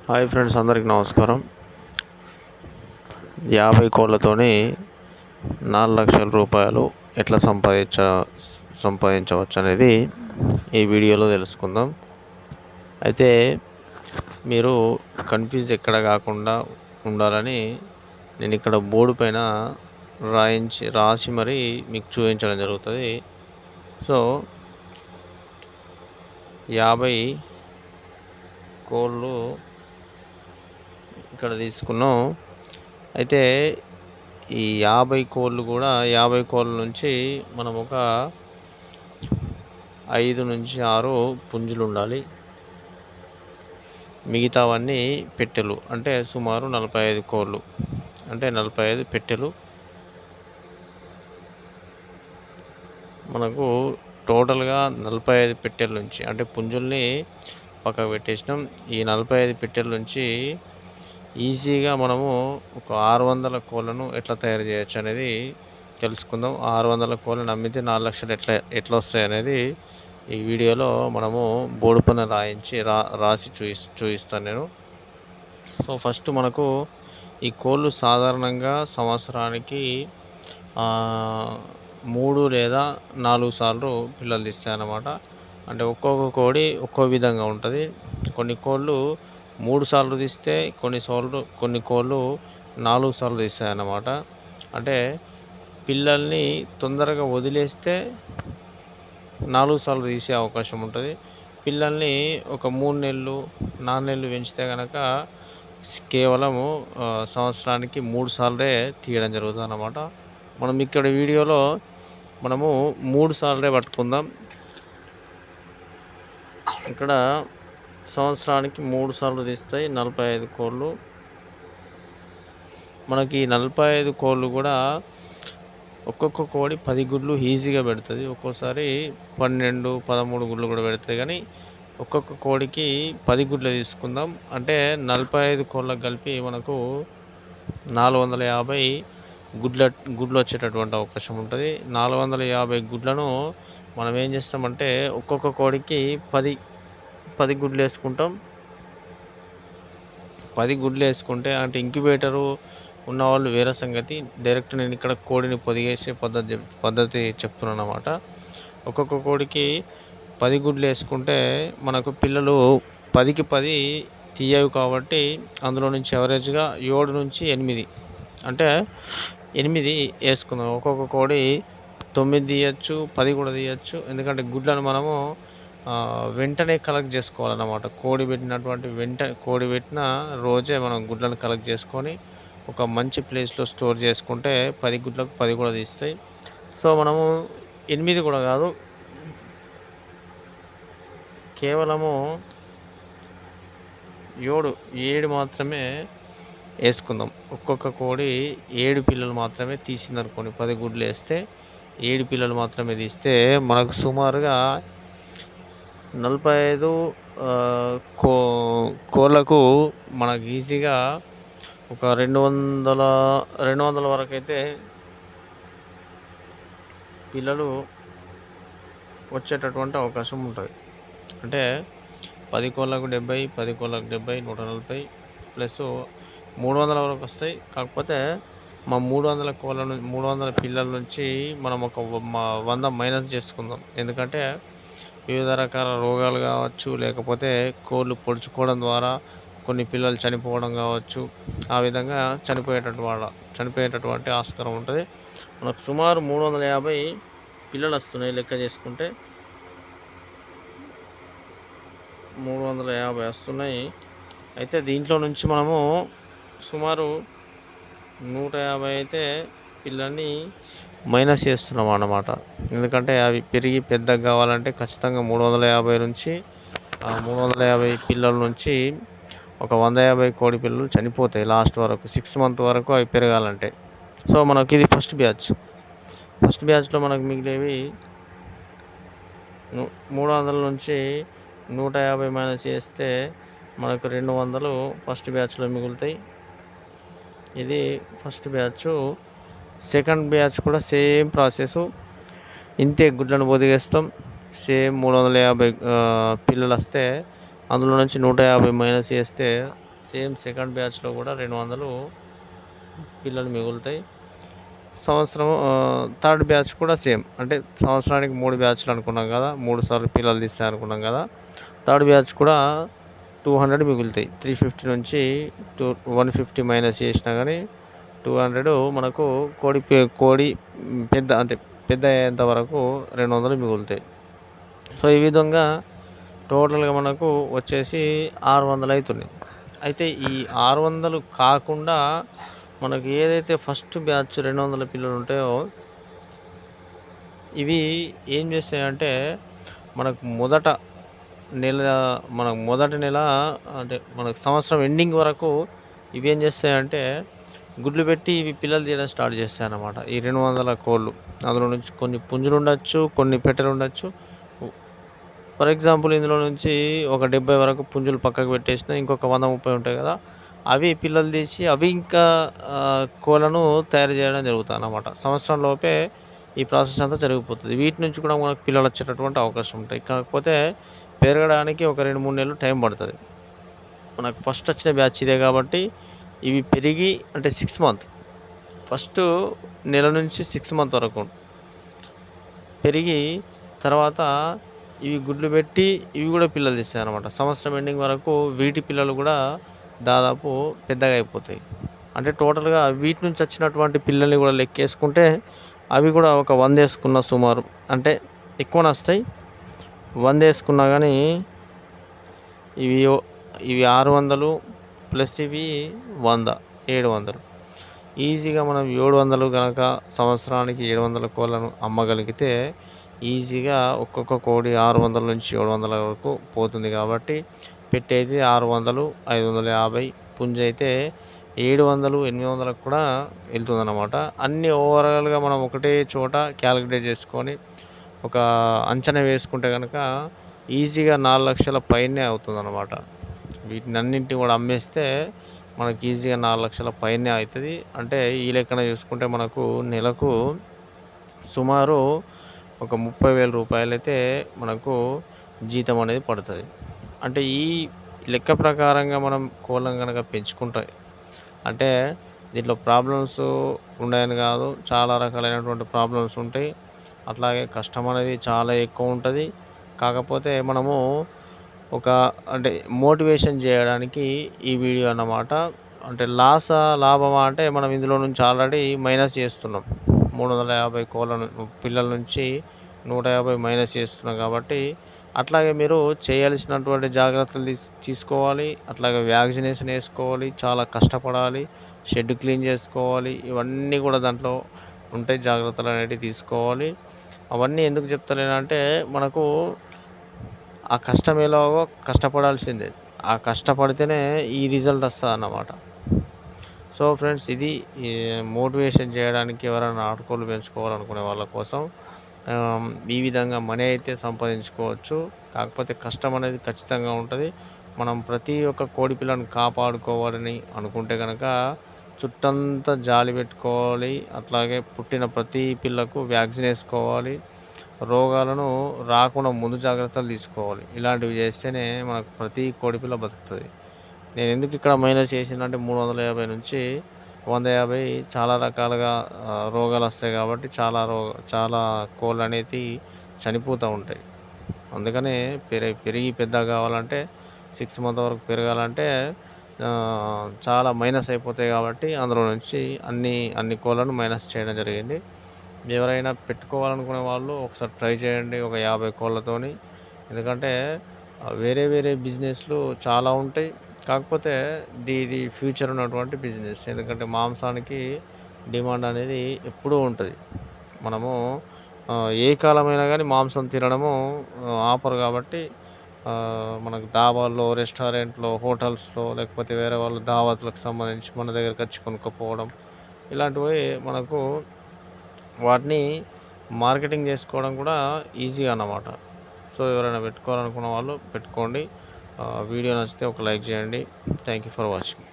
Hi friends, అందరికీ నమస్కారం. 50 కోళ్ళతోని 4,00,000 రూపాయలు ఎట్లా సంపాదించవచ్చు అనేది ఈ వీడియోలో తెలుసుకుందాం. అయితే మీరు కన్ఫ్యూజ్ ఎక్కడ కాకుండా ఉండాలని నేను ఇక్కడ బోర్డు పైన రాసి మరి మీకు చూపించడం జరుగుతుంది. సో 50 కోళ్ళు ఇక్కడ తీసుకున్నాం. అయితే ఈ 50 కోళ్ళు కూడా 50 కోళ్ళ నుంచి మనం ఒక 5 నుంచి 6 పుంజులు ఉండాలి. మిగతావన్నీ పెట్టెలు, అంటే సుమారు 45 కోళ్ళు, అంటే 45 పెట్టెలు మనకు టోటల్గా 45 పెట్టెల నుంచి, అంటే పుంజుల్ని పక్కకు పెట్టేసినాం. ఈ 45 పెట్టెల నుంచి ఈజీగా మనము ఒక 600 కోళ్ళను ఎట్లా తయారు చేయొచ్చు అనేది తెలుసుకుందాం. 600 కోళ్ళను అమ్మితే 4 లక్షలు ఎట్లా వస్తాయి అనేది ఈ వీడియోలో మనము బోర్డు పైన రాసి చూపిస్తాను నేను. సో ఫస్ట్ మనకు ఈ కోళ్ళు సాధారణంగా సంవత్సరానికి 3 లేదా 4 సార్లు పిల్లలు తీస్తాయి అన్నమాట. అంటే ఒక్కొక్క కోడి ఒక్కో విధంగా ఉంటుంది. కొన్ని కోళ్ళు 3 సార్లు తీస్తే, కొన్ని కోళ్ళు 4 సార్లు తీస్తాయి అన్నమాట. అంటే పిల్లల్ని తొందరగా వదిలేస్తే 4 సార్లు తీసే అవకాశం ఉంటుంది. పిల్లల్ని ఒక 3 నెలలు 4 నెలలు పెంచితే కనుక కేవలము సంవత్సరానికి 3 సార్లే తీయడం జరుగుతుంది అన్నమాట. మనం ఇక్కడ వీడియోలో మనము 3 సార్లే పట్టుకుందాం. ఇక్కడ సంవత్సరానికి 3 సార్లు తీస్తాయి 45 కోళ్ళు. మనకి 45 కోళ్ళు కూడా ఒక్కొక్క కోడి 10 గుడ్లు ఈజీగా పెడుతుంది. ఒక్కోసారి 12, 13 గుడ్లు కూడా పెడుతుంది. కానీ ఒక్కొక్క కోడికి 10 గుడ్లు తీసుకుందాం. అంటే 45 కోళ్ళకు కలిపి మనకు 450 గుడ్లు వచ్చేటటువంటి అవకాశం ఉంటుంది. 450 గుడ్లను మనం ఏం చేస్తామంటే ఒక్కొక్క కోడికి 10 గుడ్లు వేసుకుంటాం. 10 గుడ్లు వేసుకుంటే, అంటే ఇంక్యుబేటరు ఉన్నవాళ్ళు వేరే సంగతి. డైరెక్ట్ నేను ఇక్కడ కోడిని పొదిగేసే పద్ధతి చెప్తున్నాను అన్నమాట. ఒక్కొక్క కోడికి 10 గుడ్లు వేసుకుంటే మనకు పిల్లలు 10కి 10 తీయవు. కాబట్టి అందులో నుంచి ఎవరేజ్గా 7 నుంచి 8, అంటే 8 వేసుకుందాం. ఒక్కొక్క కోడి 9 తీయచ్చు, 10 కూడా తీయచ్చు. ఎందుకంటే గుడ్లను మనము వెంటనే కలెక్ట్ చేసుకోవాలన్నమాట. కోడి పెట్టిన రోజే మనం గుడ్లను కలెక్ట్ చేసుకొని ఒక మంచి ప్లేస్లో స్టోర్ చేసుకుంటే 10 గుడ్లకు 10 కూడా తీస్తాయి. సో మనము 8 కూడా కాదు, కేవలము 7 మాత్రమే వేసుకుందాం. ఒక్కొక్క కోడి 7 పిల్లలు మాత్రమే తీసిందనుకోండి. 10 గుడ్లు వేస్తే 7 పిల్లలు మాత్రమే తీస్తే మనకు సుమారుగా 45 కోళ్ళకు మనకు ఈజీగా ఒక 200 వరకు అయితే పిల్లలు వచ్చేటటువంటి అవకాశం ఉంటుంది. అంటే 10 కోళ్ళకు 70, 10 కోళ్ళకు 70, 140 ప్లస్ 300 వరకు వస్తాయి. కాకపోతే మా 300 పిల్లల నుంచి మనం ఒక 100 మైనస్ చేసుకుందాం. ఎందుకంటే వివిధ రకాల రోగాలు కావచ్చు, లేకపోతే కోళ్ళు పొడుచుకోవడం ద్వారా కొన్ని పిల్లలు చనిపోవడం కావచ్చు. ఆ విధంగా చనిపోయేటటువంటి ఆస్కారం ఉంటుంది. మనకు సుమారు 350 పిల్లలు వస్తున్నాయి లెక్క చేసుకుంటే. 350 వస్తున్నాయి. అయితే దీంట్లో నుంచి మనము సుమారు 150 అయితే పిల్లల్ని మైనస్ చేస్తున్నాం అన్నమాట. ఎందుకంటే అవి పెరిగి పెద్దగా కావాలంటే ఖచ్చితంగా 350 నుంచి 350 పిల్లల నుంచి ఒక 150 కోడి పిల్లలు చనిపోతాయి లాస్ట్ వరకు, 6 మంత్ వరకు అవి పెరగాలంటే. సో మనకి ఇది ఫస్ట్ బ్యాచ్లో మనకు మిగిలేవి 300 నుంచి 150 మైనస్ చేస్తే మనకు 200 ఫస్ట్ బ్యాచ్లో మిగులుతాయి. ఇది ఫస్ట్ బ్యాచ్. సెకండ్ బ్యాచ్ కూడా సేమ్ ప్రాసెస్. ఇంతే గుడ్లను పొదిగేస్తాం. సేమ్ 350 పిల్లలు వస్తే అందులో నుంచి 150 మైనస్ చేస్తే సేమ్ సెకండ్ బ్యాచ్‌లో కూడా 200 పిల్లలు మిగులుతాయి. సంవత్సరం థర్డ్ బ్యాచ్ కూడా సేమ్. అంటే సంవత్సరానికి 3 బ్యాచ్‌లు అనుకున్నాం కదా! 3 సార్లు పిల్లలు తీస్తాయి అనుకున్నాం కదా! థర్డ్ బ్యాచ్ కూడా 200 మిగులుతాయి. 350 నుంచి 150 మైనస్ చేసినా గానీ 200 మనకు కోడి పెద్ద అయ్యేంత వరకు 200 మిగులుతాయి. సో, ఈ విధంగా టోటల్‌గా మనకు వచ్చేసి 600 అయితున్నాయి. అయితే ఈ 600 కాకుండా మనకు ఏదైతే ఫస్ట్ బ్యాచ్ 200 పిల్లలు ఉంటాయో ఇవి ఏం చేస్తాయంటే మనకు మొదటి నెల అంటే మనకు సంవత్సరం ఎండింగ్ వరకు ఇవేం చేస్తాయంటే గుడ్లు పెట్టి ఇవి పిల్లలు తీయడం స్టార్ట్ చేస్తాయన్నమాట. ఈ 200 కోళ్ళు. అందులో నుంచి కొన్ని పుంజులు ఉండొచ్చు, కొన్ని పెట్టెలు ఉండొచ్చు. ఫర్ ఎగ్జాంపుల్ ఇందులో నుంచి ఒక 70 వరకు పుంజులు పక్కకు పెట్టేసినా ఇంకొక 100, 30 ఉంటాయి కదా! అవి పిల్లలు తీసి అవి ఇంకా కోళ్ళను తయారు చేయడం జరుగుతుందన్నమాట. సంవత్సరం లోపే ఈ ప్రాసెస్ అంతా జరిగిపోతుంది. వీటి నుంచి కూడా మనకు పిల్లలు వచ్చేటటువంటి అవకాశం ఉంటాయి. కాకపోతే పెరగడానికి ఒక 2, 3 నెలలు టైం పడుతుంది. మనకు ఫస్ట్ వచ్చిన బ్యాచ్ ఇదే కాబట్టి ఇవి పెరిగి అంటే 6 మంత్ ఫస్ట్ నెల నుంచి 6 మంత్ వరకు పెరిగి తర్వాత ఇవి గుడ్లు పెట్టి ఇవి కూడా పిల్లలు తీస్తాయన్నమాట. సంవత్సరం ఎండింగ్ వరకు వీటి పిల్లలు కూడా దాదాపు పెద్దగా అయిపోతాయి. అంటే టోటల్‌గా వీటి నుంచి వచ్చినటువంటి పిల్లల్ని కూడా లెక్కేసుకుంటే అవి కూడా ఒక 100 వేసుకున్న సుమారు అంటే ఎక్కువనే వస్తాయి. 100 వేసుకున్నా కానీ ఇవి 600 ప్లస్ ఇవి 100, 700 ఈజీగా మనం 700 గనక సంవత్సరానికి 700 కోళ్ళను అమ్మగలిగితే ఈజీగా ఒక్కొక్క కోడి 600 నుంచి 700 వరకు పోతుంది కాబట్టి పెట్టేది 600, 550 పుంజైతే 700, 800 కూడా వెళ్తుందన్నమాట. అన్నీ ఓవరాల్‌గా మనం ఒకటే చోట క్యాలిక్యులేట్ చేసుకొని ఒక అంచనా వేసుకుంటే గనక ఈజీగా 4 లక్షల పైనే అవుతుందన్నమాట. వీటినన్నింటిని కూడా అమ్మేస్తే మనకి ఈజీగా 4 లక్షల పైనే అయితది. అంటే ఈ లెక్కన చూసుకుంటే మనకు నెలకు సుమారు ఒక 30,000 రూపాయలైతే మనకు జీతం అనేది పడుతది. అంటే ఈ లెక్క ప్రకారంగా మనం కోళ్ళను గనక పెంచుకుంటే అంటే దీంట్లో ప్రాబ్లమ్స్ ఉండయని కాదు. చాలా రకాలైనటువంటి ప్రాబ్లమ్స్ ఉంటాయి. అట్లాగే కష్టం అనేది చాలా ఎక్కువ ఉంటది. కాకపోతే మనము అంటే మోటివేషన్ చేయడానికి ఈ వీడియో అన్నమాట. అంటే లాభమా అంటే మనం ఇందులో నుంచి ఆల్రెడీ మైనస్ చేస్తున్నాం. 350 పిల్లల నుంచి 150 మైనస్ చేస్తున్నాం కాబట్టి అట్లాగే మీరు చేయాల్సినటువంటి జాగ్రత్తలు తీసుకోవాలి. అట్లాగే వ్యాక్సినేషన్ వేసుకోవాలి. చాలా కష్టపడాలి. షెడ్ క్లీన్ చేసుకోవాలి. ఇవన్నీ కూడా దాంట్లో ఉంటాయి. జాగ్రత్తలు అనేటివి తీసుకోవాలి. అవన్నీ ఎందుకు చెప్తలేనంటే మనకు ఆ కష్టం ఎలాగో కష్టపడాల్సిందే. ఆ కష్టపడితేనే ఈ రిజల్ట్ వస్తదన్నమాట. సో ఫ్రెండ్స్ ఇది మోటివేషన్ చేయడానికి ఎవరైనా నాటుకోళ్ళు పెంచుకోవాలనుకునే వాళ్ళ కోసం ఈ విధంగా మనీ అయితే సంపాదించుకోవచ్చు. కాకపోతే కష్టం అనేది ఖచ్చితంగా ఉంటుంది. మనం ప్రతి ఒక్క కోడి పిల్లను కాపాడుకోవాలని అనుకుంటే కనుక చుట్టంతా జాలి పెట్టుకోవాలి. అట్లాగే పుట్టిన ప్రతి పిల్లకు వ్యాక్సిన్ వేసుకోవాలి. రోగాలను రాకుండా ముందు జాగ్రత్తలు తీసుకోవాలి. ఇలాంటివి చేస్తేనే మనకు ప్రతి కోడి పిల్ల బతుకుతుంది. నేను ఎందుకు ఇక్కడ మైనస్ చేసిందంటే 350 నుంచి 150 చాలా రకాలుగా రోగాలు వస్తాయి కాబట్టి చాలా కోళ్ళు అనేవి చనిపోతూ ఉంటాయి. అందుకనే పెరిగి పెద్దగా కావాలంటే 6 మంత్ వరకు పెరగాలంటే చాలా మైనస్ అయిపోతాయి కాబట్టి అందులో నుంచి అన్ని కోళ్ళను మైనస్ చేయడం జరిగింది. ఎవరైనా పెట్టుకోవాలనుకునే వాళ్ళు ఒకసారి ట్రై చేయండి ఒక 50 కోళ్ళతోని. ఎందుకంటే వేరే బిజినెస్‌లు చాలా ఉంటాయి. కాకపోతే ఇది ఫ్యూచర్ ఉన్నటువంటి బిజినెస్. ఎందుకంటే మాంసానికి డిమాండ్ అనేది ఎప్పుడూ ఉంటది. మనము ఏ కాలమైనా గానీ మాంసం తినడము ఆపరు కాబట్టి మనకు ధాబాల్లో, రెస్టారెంట్‌లో, హోటల్స్‌లో లేకపోతే వేరే వాళ్ళు దావత్‌లకు సంబంధించి మన దగ్గరకొచ్చి కొనుక్కపోవడం ఇలాంటివి మనకు వాటిని మార్కెటింగ్ చేసుకోవడం కూడా ఈజీ అన్నమాట. సో, ఎవరైనా పెట్టుకోవాలనుకున్న వాళ్ళు పెట్టుకోండి. వీడియో నచ్చితే ఒక లైక్ చేయండి. Thank you for watching.